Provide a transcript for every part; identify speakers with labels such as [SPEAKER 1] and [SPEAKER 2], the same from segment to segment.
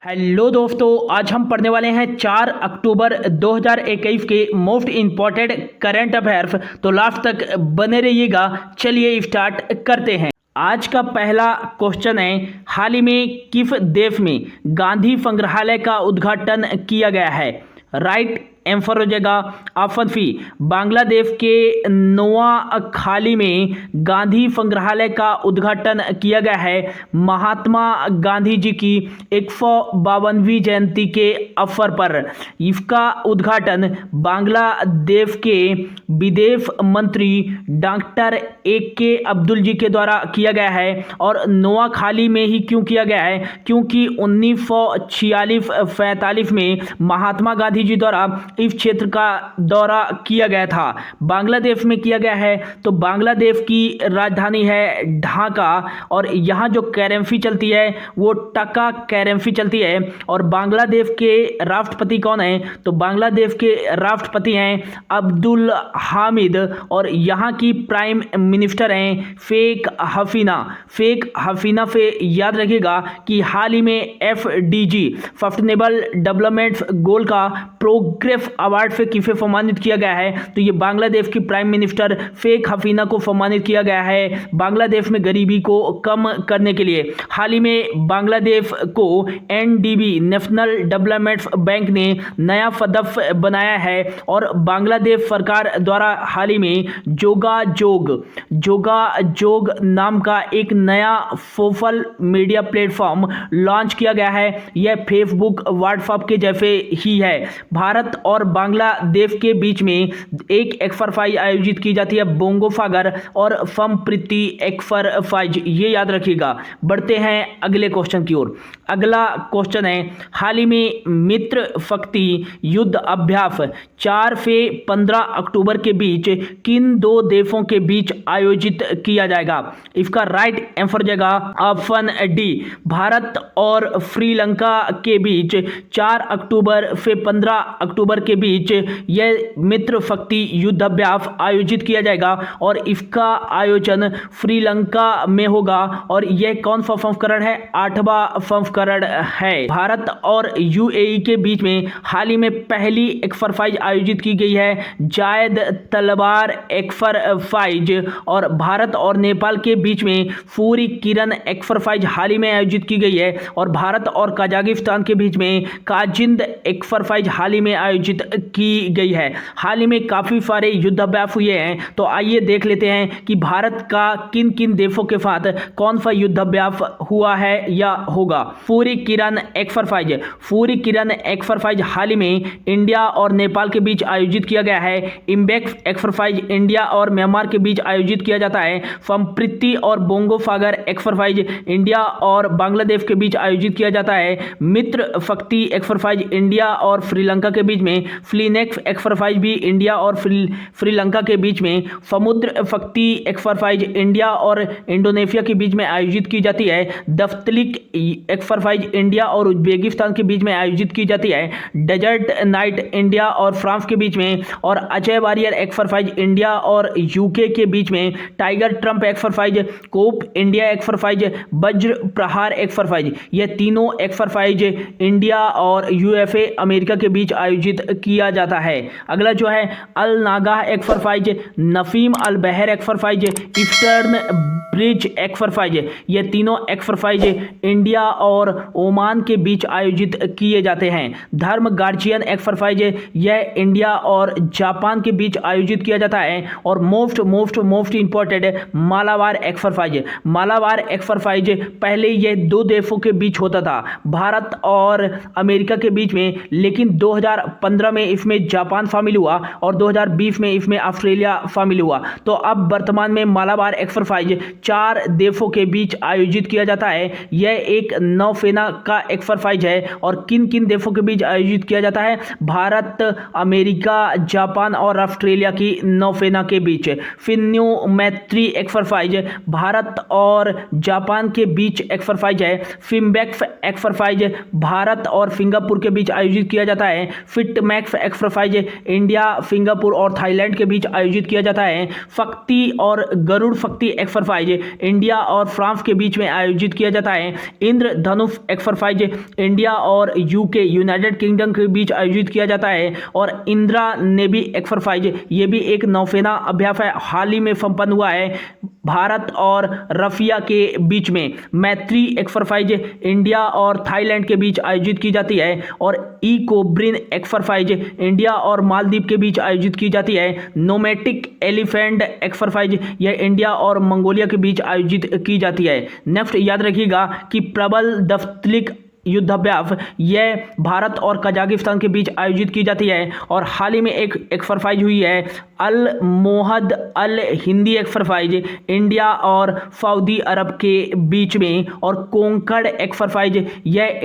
[SPEAKER 1] Hello दोस्तों, आज हम पढ़ने वाले हैं 4 अक्टूबर 2021 के मोस्ट इम्पॉर्टेंट करंट अफेयर्स। तो लास्ट तक बने रहिएगा। चलिए स्टार्ट करते हैं। आज का पहला क्वेश्चन है, हाल ही में किस देश में गांधी संग्रहालय का उद्घाटन किया गया है? राइट आंसर हो जाएगा ऑप्शन सी, बांग्लादेश के नोआखाली में गांधी संग्रहालय का उद्घाटन किया गया है। महात्मा गांधी जी की 152वीं जयंती के अवसर पर इसका उद्घाटन बांग्लादेश के विदेश मंत्री डॉक्टर ए.के. अब्दुल जी के द्वारा किया गया है। और नोआखाली में ही क्यों किया गया है? क्योंकि 1946-45 में महात्मा गांधी जी द्वारा इस क्षेत्र का दौरा किया गया था। बांग्लादेश में किया गया है, तो बांग्लादेश की राजधानी है ढाका और यहाँ जो करेंसी चलती है वो टका करेंसी चलती है। और बांग्लादेश के राष्ट्रपति कौन है? तो बांग्लादेश के राष्ट्रपति हैं अब्दुल हामिद और यहाँ की प्राइम मिनिस्टर हैं शेख हसीना। शेख हसीना से याद रखिएगा कि हाल ही में FDG सस्टेनेबल डेवलपमेंट गोल का प्रोग्रेस अवार्ड से किसे सम्मानित किया गया है? तो ये बांग्लादेश की प्राइम मिनिस्टर शेख हसीना को सम्मानित किया गया है बांग्लादेश में गरीबी को कम करने के लिए। हाल ही में बांग्लादेश को NDB नेशनल डेवलपमेंट बैंक ने नया सदस्य बनाया है और बांग्लादेश सरकार द्वारा हाल ही में जोगाजोग नाम का एक नया सोशल मीडिया प्लेटफॉर्म लॉन्च किया गया है। यह फेसबुक व्हाट्सएप के जैसे ही है। भारत और बांग्लादेश के बीच में एक एक्सरसाइज आयोजित की जाती है, बोंगो सागर और संप्रीति एक्सरसाइज, ये याद रखिएगा। बढ़ते हैं अगले क्वेश्चन की ओर। अगला क्वेश्चन है, हाल ही में मित्र शक्ति युद्ध अभ्यास 4 से 15 अक्टूबर के बीच किन दो देशों के बीच आयोजित किया जाएगा? इसका राइट आंसर जाएगा ऑप्शन डी, भारत और श्रीलंका के बीच 4 अक्टूबर से 15 अक्टूबर के बीच यह मित्र शक्ति युद्ध अभ्यास आयोजित किया जाएगा और इसका आयोजन श्रीलंका में होगा। और यह कौन सा संस्करण है? 8वां संस्करण है। भारत और UAE के बीच में हाल ही में पहली एक्सरसाइज आयोजित की गई है, जायद तलवार एक्सरसाइज। और भारत और नेपाल के बीच में सूर्य किरण एक्सरसाइज हाल ही में आयोजित की गई है। और भारत और कजाकिस्तान के बीच में काजिंद एक्सरसाइज हाल ही में आयोजित की गई है। हाल ही में काफी सारे युद्ध अभ्यास हुए हैं, तो आइए देख लेते हैं कि भारत का किन किन देशों के साथ कौन सा युद्ध अभ्यास हुआ है या होगा। सूर्य किरण एक्सरसाइज, सूर्य किरण एक्सरसाइज हाल ही में इंडिया और नेपाल के बीच आयोजित किया गया है। इम्बेक्स एक्सरसाइज इंडिया और म्यांमार के बीच आयोजित किया जाता है। संप्रीति और बोंगो सागर एक्सरसाइज इंडिया और बांग्लादेश के बीच आयोजित किया जाता है। मित्र शक्ति एक्सरसाइज इंडिया और श्रीलंका के बीच में। फ्लीनेक्स एक्सरसाइज भी इंडिया और श्रीलंका के बीच में। समुद्र शक्ति एक्सरसाइज इंडिया और इंडोनेशिया के बीच में आयोजित की जाती है। दफ्तलिक एक्सरसाइज इंडिया और उज्बेकिस्तान के बीच में आयोजित की जाती है। डेजर्ट नाइट इंडिया और फ्रांस के बीच में। और अजय वॉरियर एक्सरसाइज इंडिया और UK के बीच में। Tiger Triumph exercise, Cope India exercise, Vajra Prahar exercise, ये तीनों एक्सरसाइज इंडिया और USA अमेरिका के बीच आयोजित किया जाता है। अगला जो है अल नागाह एक्सरसाइज, नफीम अल बहर एक्सरसाइज, ईस्टर्न ब्रिज एक्सरसाइज, ये तीनों एक्सरसाइज इंडिया और ओमान के बीच आयोजित किए जाते हैं। धर्म गार्जियन एक्सरसाइज, यह इंडिया और जापान के बीच आयोजित किया जाता है। और most important Malabar exercise, Malabar exercise पहले यह दो देशों के बीच होता था, भारत और अमेरिका के बीच में, लेकिन 2015 में इसमें जापान शामिल हुआ और 2020 में इसमें ऑस्ट्रेलिया शामिल हुआ। तो अब वर्तमान में मालाबार एक्सरसाइज 4 देशों के बीच आयोजित किया जाता है। यह एक नौसेना का एक्सरसाइज है। और किन किन देशों के बीच आयोजित किया जाता है? भारत, अमेरिका, जापान और ऑस्ट्रेलिया की नौसेना के बीच। फिन्यू मैत्री एक्सरसाइज भारत और जापान के बीच एक्सरसाइज है। फिम्बेक्स एक्सरसाइज भारत और सिंगापुर के बीच आयोजित किया जाता है। Fit max exercise India, Singapore और थाईलैंड के बीच आयोजित किया जाता है। शक्ति और गरुड़ शक्ति एक्सरसाइज इंडिया और फ्रांस के बीच में आयोजित किया जाता है। इंद्रधनुष एक्सरसाइज इंडिया और यूके, यूनाइटेड किंगडम के बीच आयोजित किया जाता है। और इंदिरा नेवी एक्सरसाइज ये भी एक नौसेना अभ्यास है, हाल ही में संपन्न हुआ है भारत और रशिया के बीच में। मैत्री एक्सरसाइज इंडिया और थाईलैंड के बीच आयोजित की जाती है। और इकोब्रिन एक्सरसाइज इंडिया और मालदीव के बीच आयोजित की जाती है। नोमैटिक एलिफेंट एक्सरसाइज यह इंडिया और मंगोलिया के बीच आयोजित की जाती है। नेक्स्ट याद रखिएगा कि प्रबल दफ्तलिक युद्धाभ्यास यह भारत और कजाकिस्तान के बीच आयोजित की जाती है। और हाल ही में एक एक्सरसाइज हुई है अल मोहद अल हिंदी एक्सरसाइज इंडिया और सऊदी अरब के बीच में। और कोंकण एक्सरसाइज यह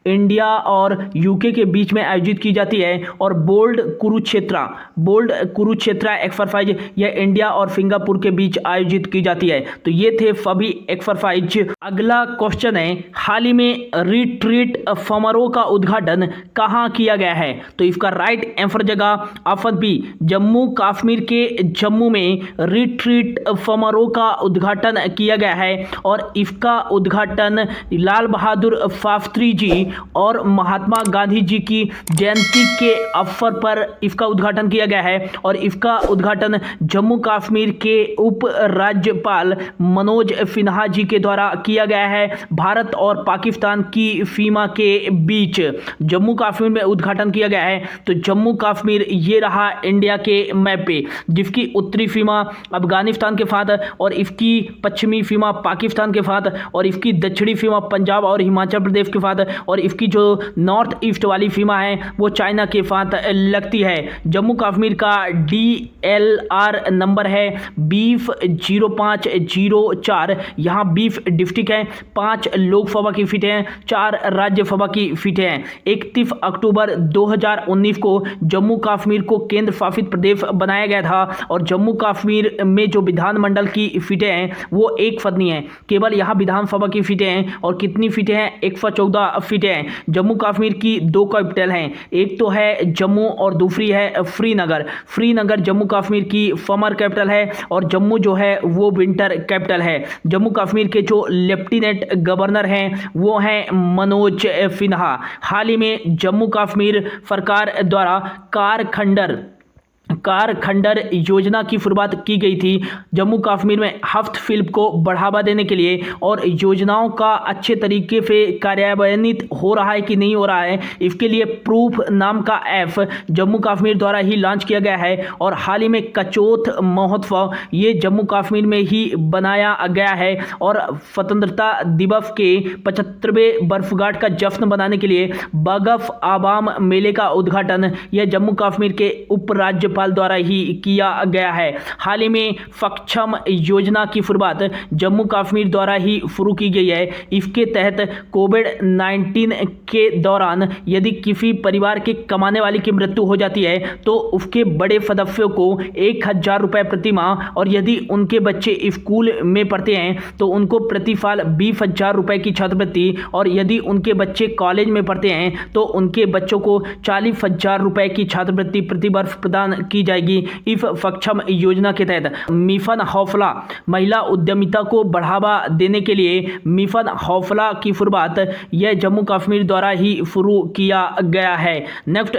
[SPEAKER 1] इंडिया और यूके के बीच में आयोजित की जाती है। और बोल्ड कुरुक्षेत्रा एक्सरसाइज यह इंडिया और सिंगापुर के बीच आयोजित की जाती है। तो ये थे सभी एक्सरसाइज। अगला क्वेश्चन है, हाल ही में रिट्रीट समारोह का उद्घाटन कहां किया गया है? तो इसका राइट आंसर जगह ऑप्शन बी, जम्मू कश्मीर के जम्मू में रिट्रीट समारोह का उद्घाटन किया गया है। और इसका उद्घाटन लाल बहादुर शास्त्री जी और महात्मा गांधी जी की जयंती के अवसर पर इसका उद्घाटन किया गया है। और इसका उद्घाटन जम्मू कश्मीर के उप राज्यपाल मनोज सिन्हा जी के द्वारा किया गया है। भारत और पाकिस्तान की सीमा के बीच जम्मू कश्मीर में उद्घाटन किया गया है। तो जम्मू कश्मीर ये रहा इंडिया के मैप पे, जिसकी उत्तरी सीमा अफगानिस्तान के साथ और इसकी पश्चिमी सीमा पाकिस्तान के साथ और इसकी दक्षिणी सीमा पंजाब और हिमाचल प्रदेश के साथ और इसकी जो नॉर्थ ईस्ट वाली सीमा है वो चाइना के साथ लगती है। जम्मू कश्मीर का DLR नंबर है 20,0504। यहाँ 20 डिस्ट्रिक्ट हैं, 5 लोकसभा की सीटें हैं, 4 राज्यसभा की सीटें हैं। 31 अक्टूबर 2019 को जम्मू कश्मीर को केंद्र शासित प्रदेश बनाया गया था। और जम्मू कश्मीर में जो विधानमंडल की सीटें हैं वो एक सदनी है, केवल यहाँ विधानसभा की सीटें हैं। और कितनी सीटें हैं? 114 सीटें हैं। जम्मू कश्मीर की 2 कैपिटल हैं, एक तो है जम्मू और दूसरी है श्रीनगर जम्मू कश्मीर की समर कैपिटल है और जम्मू जो है वो विंटर कैपिटल है। जम्मू कश्मीर के जो लेफ्टिनेंट गवर्नर हैं वो हैं मनोज सिन्हा। हाल ही में जम्मू कश्मीर सरकार द्वारा कार खंडर योजना की शुरुआत की गई थी जम्मू कश्मीर में हफ्त फिल्म को बढ़ावा देने के लिए। और योजनाओं का अच्छे तरीके से कार्यान्वित हो रहा है कि नहीं हो रहा है, इसके लिए प्रूफ नाम का ऐप जम्मू कश्मीर द्वारा ही लॉन्च किया गया है। और हाल ही में कचौथ महोत्सव ये जम्मू कश्मीर में ही बनाया गया है। और स्वतंत्रता दिवस के 75वें वर्षगांठ का जश्न मनाने के लिए बगफ आवाम मेले का उद्घाटन यह जम्मू कश्मीर के उपराज्यपाल द्वारा ही किया गया है। हाल ही में सक्षम योजना की शुरुआत जम्मू कश्मीर द्वारा ही शुरू की गई है। इसके तहत कोविड-19 के दौरान यदि किसी परिवार के कमाने वाले की मृत्यु हो जाती है तो उसके बड़े सदस्यों को 1,000 रुपये प्रति माह, और यदि उनके बच्चे स्कूल में पढ़ते हैं तो उनको प्रति साल 20,000 रुपये की छात्रवृत्ति, और यदि उनके बच्चे कॉलेज में पढ़ते हैं तो उनके बच्चों को 40,000 रुपये की छात्रवृत्ति प्रति वर्ष प्रदान की जाएगी। इस सक्षम योजना के तहत मिशन हौसला महिला उद्यमिता को बढ़ावा देने के लिए मिशन हौसला की शुरुआत यह जम्मू कश्मीर द्वारा ही शुरू किया गया है। नेक्स्ट,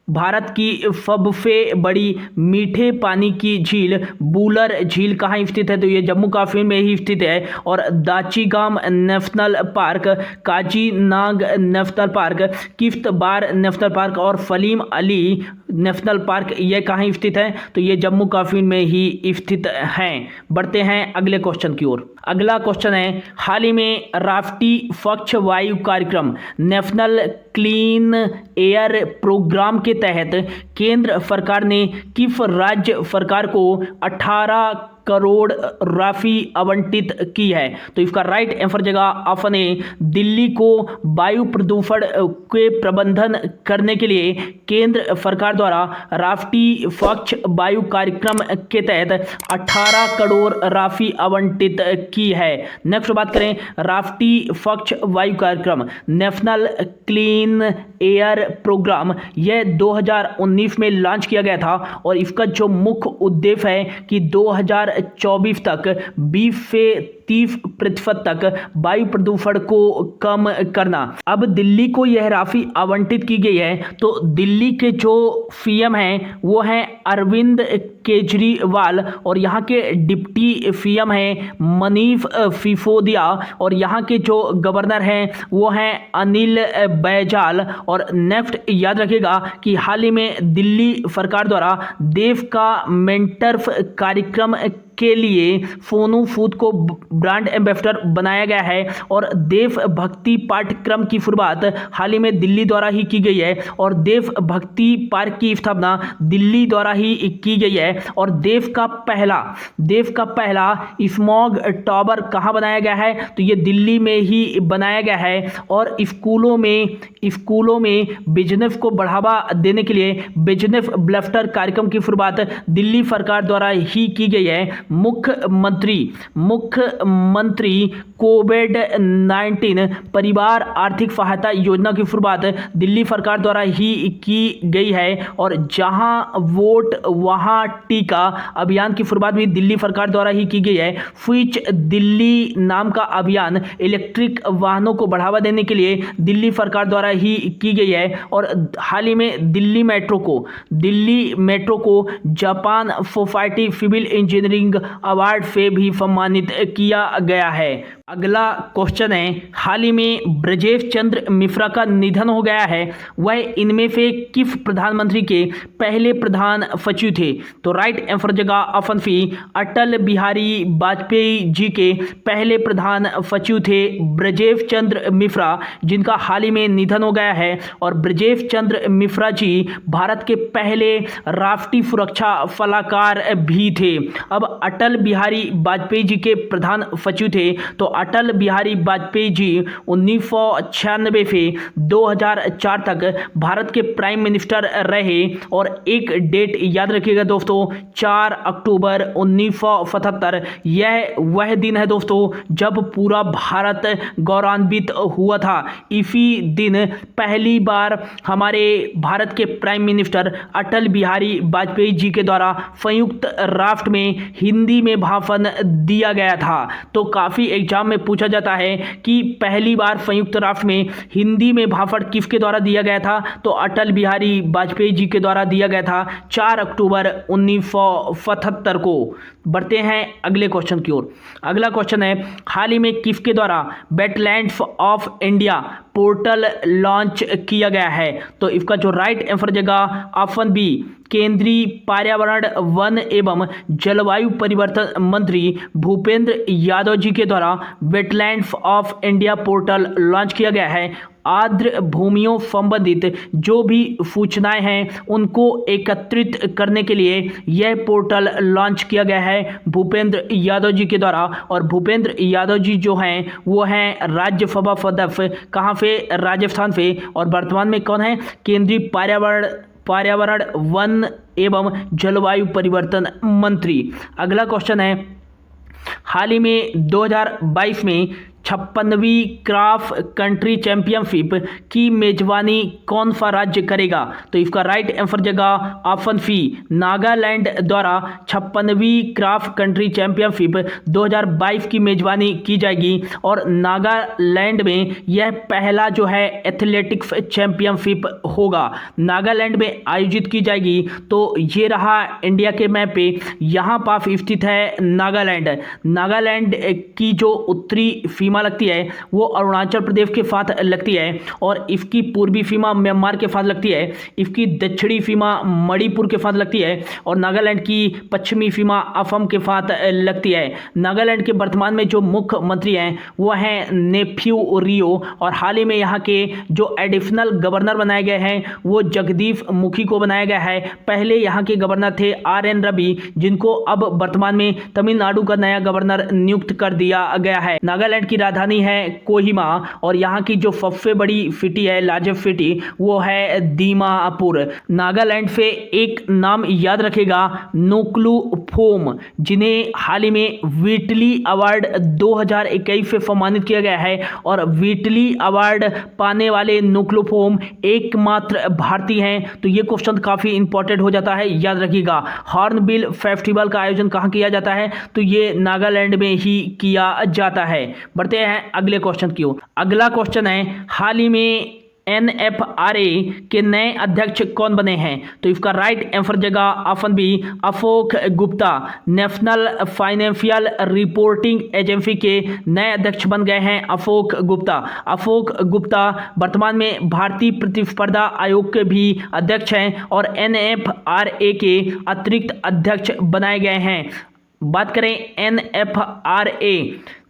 [SPEAKER 1] भारत की सबसे बड़ी मीठे पानी की झील बुलर झील कहाँ स्थित है? तो ये जम्मू कश्मीर में ही स्थित है। और Dachigam national park, Kazinag national park, Kishtwar national park और सलीम अली नेशनल पार्क ये कहाँ स्थित है? तो ये जम्मू कश्मीर में ही स्थित हैं। बढ़ते हैं अगले क्वेश्चन की ओर। अगला क्वेश्चन है, हाल ही में राष्ट्रीय स्वच्छ वायु कार्यक्रम नेशनल क्लीन एयर प्रोग्राम के तहत केंद्र सरकार ने किस राज्य सरकार को 18 करोड़ राशि आवंटित की है। तो इसका राइट आंसर जगह ऑप्शन ए, दिल्ली को वायु प्रदूषण के प्रबंधन करने के लिए केंद्र सरकार द्वारा राष्ट्रीय स्वच्छ वायु कार्यक्रम के तहत 18 करोड़ राशि आवंटित की है। नेक्स्ट बात करें राष्ट्रीय स्वच्छ वायु कार्यक्रम नेशनल क्लीन एयर प्रोग्राम, यह 2019 में लॉन्च किया गया था और इसका जो मुख्य उद्देश्य है कि 2024 तक 20 से 30% तक वायु प्रदूषण को कम करना। अब दिल्ली को यह राशि आवंटित की गई है। तो दिल्ली के जो सीएम हैं वो हैं अरविंद केजरीवाल और यहाँ के डिप्टी सीएम हैं मनीष सिसोदिया और यहाँ के जो गवर्नर हैं वो हैं अनिल बैजल। और नेक्स्ट याद रखिएगा कि हाल ही में दिल्ली सरकार द्वारा देश का मेंटर्स कार्यक्रम के लिए सोनू सूद को ब्रांड एम्बेसडर बनाया गया है और देशभक्ति पाठ्यक्रम की शुरुआत हाल ही में दिल्ली द्वारा ही की गई है और देशभक्ति पार्क की स्थापना दिल्ली द्वारा ही की गई है। और देश का पहला स्मॉग टावर कहाँ बनाया गया है? तो ये दिल्ली में ही बनाया गया है। और स्कूलों में बिजनेस को बढ़ावा देने के लिए बिजनेस ब्लस्टर कार्यक्रम की शुरुआत दिल्ली सरकार द्वारा ही की गई है। मुख्यमंत्री कोविड-19 परिवार आर्थिक सहायता योजना की शुरुआत दिल्ली सरकार द्वारा ही की गई है। और जहां वोट वहां टीका अभियान की शुरुआत भी दिल्ली सरकार द्वारा ही की गई है। स्विच दिल्ली नाम का अभियान इलेक्ट्रिक वाहनों को बढ़ावा देने के लिए दिल्ली सरकार द्वारा ही की गई है। और हाल ही में दिल्ली मेट्रो को Japan society civil engineering award से भी सम्मानित किया गया है। अगला क्वेश्चन है, हाल ही में ब्रजेश चंद्र मिश्रा का निधन हो गया है, वह इनमें से किस प्रधानमंत्री के पहले प्रधान सचिव थे? तो राइट आंसर जगह ऑप्शन सी, अटल बिहारी वाजपेयी जी के पहले प्रधान सचिव थे ब्रजेश चंद्र मिश्रा, जिनका हाल ही में निधन हो गया है। और ब्रजेश चंद्र मिश्रा जी भारत के पहले राष्ट्रीय सुरक्षा सलाहकार भी थे। अब अटल बिहारी वाजपेयी जी के प्रधान सचिव थे, तो अटल बिहारी वाजपेयी जी 1996 से 2004 तक भारत के प्राइम मिनिस्टर रहे। और एक डेट याद रखिएगा दोस्तों, 4 अक्टूबर 1977, यह वह दिन है दोस्तों जब पूरा भारत गौरवान्वित हुआ था। इसी दिन पहली बार हमारे भारत के प्राइम मिनिस्टर अटल बिहारी वाजपेयी जी के द्वारा संयुक्त राष्ट्र में हिंदी में भाषण दिया गया था। तो काफ़ी एग्जाम में पूछा जाता है कि पहली बार संयुक्त राष्ट्र में हिंदी में भाषण किसके द्वारा दिया गया था? तो अटल बिहारी वाजपेयी जी के द्वारा दिया गया था 4 अक्टूबर 1977 को। बढ़ते हैं अगले क्वेश्चन की ओर। अगला क्वेश्चन है, हाल ही में किसके द्वारा wetlands of India portal launch किया गया है? तो इसका जो राइट आंसर जगह ऑप्शन बी, केंद्रीय पर्यावरण वन एवं जलवायु परिवर्तन मंत्री भूपेंद्र यादव जी के द्वारा wetlands of India portal launch किया गया है। आर्द्र भूमियों संबंधित जो भी सूचनाएं हैं उनको एकत्रित करने के लिए यह पोर्टल लॉन्च किया गया है भूपेंद्र यादव जी के द्वारा। और भूपेंद्र यादव जी जो हैं वो हैं राज्यसभा सदस्य, कहाँ से? राजस्थान से। और वर्तमान में कौन है? केंद्रीय पर्यावरण वन एवं जलवायु परिवर्तन मंत्री। अगला क्वेश्चन है, हाल ही में 2022 में 56वीं क्रॉस कंट्री चैंपियनशिप की मेजबानी कौन सा राज्य करेगा? तो इसका राइट आंसर जगह ऑप्शन सी, नागालैंड द्वारा 56वीं क्रॉस कंट्री चैंपियनशिप 2022 की मेजबानी की जाएगी। और नागालैंड में यह पहला जो है एथलेटिक्स चैंपियनशिप होगा, नागालैंड में आयोजित की जाएगी। तो ये रहा इंडिया के मैप पे, यहाँ पास स्थित है नागालैंड की जो उत्तरी सीमा सीमा लगती है वो अरुणाचल प्रदेश के साथ लगती है, और इसकी पूर्वी सीमा म्यांमार के साथ लगती है, इसकी दक्षिणी सीमा मणिपुर के साथ लगती है, और नागालैंड की पश्चिमी सीमा असम के साथ लगती है। नागालैंड के वर्तमान में जो मुख्यमंत्री हैं वो हैं नेफ्यू रियो, और हाल ही में यहाँ के जो एडिशनल गवर्नर बनाए गए हैं वो जगदीश मुखी को बनाया गया है। पहले यहाँ के गवर्नर थे RN रवि, जिनको अब वर्तमान में तमिलनाडु का नया गवर्नर नियुक्त कर दिया गया है। नागालैंड की राजधानी है कोहिमा, और यहाँ की जो सबसे बड़ी सिटी है, लार्जेस्ट सिटी, वो है दीमापुर। नागालैंड से एक नाम याद रखेगा, नुक्लुफोम, जिन्हें हाल ही में व्हिटली अवार्ड 2021 से सम्मानित किया गया है, और व्हिटली अवार्ड पाने वाले नुक्लुफोम एकमात्र भारतीय हैं। तो ये क्वेश्चन काफी इंपॉर्टेंट हो जाता है, याद रखिएगा। हॉर्नबिल फेस्टिवल का आयोजन कहाँ किया जाता है? तो ये नागालैंड में ही किया जाता है। बढ़ते हैं अगले क्वेश्चन की ओर। अगला क्वेश्चन है, हाल ही में NFRA के नए अध्यक्ष कौन बने हैं? तो इसका राइट आंसर जगह option B Ashok Gupta. National financial reporting agency के नए अध्यक्ष बन गए हैं अशोक गुप्ता। अशोक गुप्ता वर्तमान में भारतीय प्रतिस्पर्धा आयोग के भी अध्यक्ष हैं, और NFRA के अतिरिक्त अध्यक्ष बनाए गए हैं। बात करें NFRA,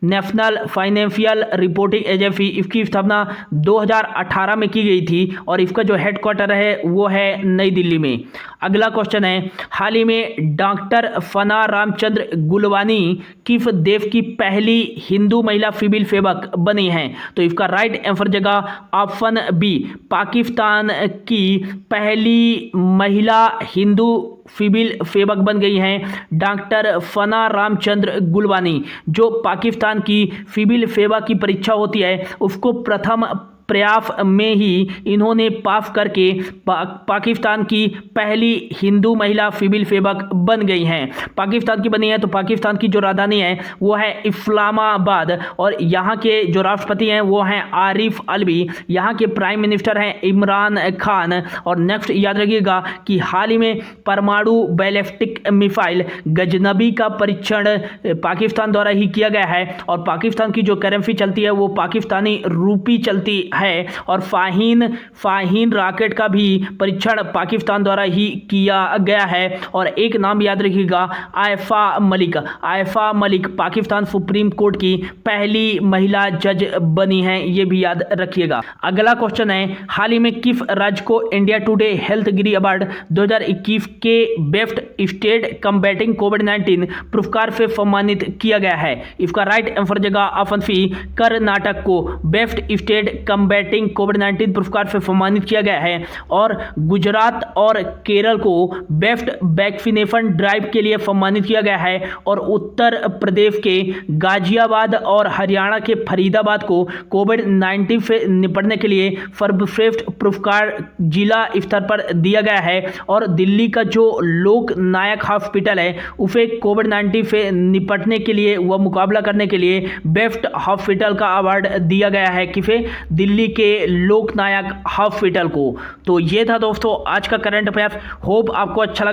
[SPEAKER 1] national financial reporting agency, इसकी स्थापना 2018 में की गई थी, और इसका जो हेडक्वार्टर है वो है नई दिल्ली में। अगला क्वेश्चन है, हाल ही में डॉक्टर फना रामचंद्र गुलवानी किस देश की पहली हिंदू महिला सिविल सेवक बनी हैं? तो इसका राइट आंसर जगह ऑप्शन बी पाकिस्तान की पहली महिला हिंदू सिविल सेवक बन गई हैं डॉक्टर फना रामचंद्र गुलवानी। जो पाकिस्तान की सिविल सेवा की परीक्षा होती है उसको प्रथम प्रयास में ही इन्होंने पास करके पाकिस्तान की पहली हिंदू महिला सिविल सेवक बन गई हैं। पाकिस्तान की बनी है, तो पाकिस्तान की जो राजधानी है वो है इस्लामाबाद, और यहाँ के जो राष्ट्रपति हैं वो हैं आरिफ अलवी, यहाँ के प्राइम मिनिस्टर हैं इमरान खान। और नेक्स्ट याद रखिएगा कि हाल ही में परमाणु बैलिस्टिक मिसाइल गजनबी का परीक्षण पाकिस्तान द्वारा ही किया गया है, और पाकिस्तान की जो करेंसी चलती है वो पाकिस्तानी रूपी चलती है, और फाहीन रॉकेट का भी परीक्षण पाकिस्तान द्वारा ही किया गया है। और एक नाम याद रखिएगा, आयफा मलिक पाकिस्तान सुप्रीम कोर्ट की पहली महिला जज बनी हैं, ये भी याद रखिएगा। अगला क्वेश्चन है, हाल ही में किस राज्य को इंडिया टुडे हेल्थ गिरी अवार्ड 2021 के बेस्ट स्टेट कम्बैटिंग कोविड-19 पुरस्कार से सम्मानित किया गया है? इसका राइट आंसर जगह ऑप्शन सी कर्नाटक को बेस्ट स्टेट कम्बैटिंग कोविड-19 पुरस्कार से सम्मानित किया गया है, और गुजरात और केरल को बेस्ट वैक्सीनेशन ड्राइव के लिए सम्मानित किया गया है, और उत्तर प्रदेश के गाजियाबाद और हरियाणा के फरीदाबाद को कोविड-19 से निपटने के लिए सर्वश्रेष्ठ पुरस्कार जिला स्तर पर दिया गया है, और दिल्ली का जो लोक नायक हॉस्पिटल है उसे कोविड-19 से निपटने के लिए व मुकाबला करने के लिए बेस्ट हॉस्पिटल का अवार्ड दिया गया है। किसे? दिल्ली के लोकनायक हॉस्पिटल को। तो ये था दोस्तों आज का करंट अफेयर्स। होप आपको अच्छा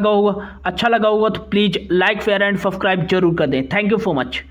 [SPEAKER 1] लगा होगा तो please like share and subscribe जरूर कर दें। Thank you so much.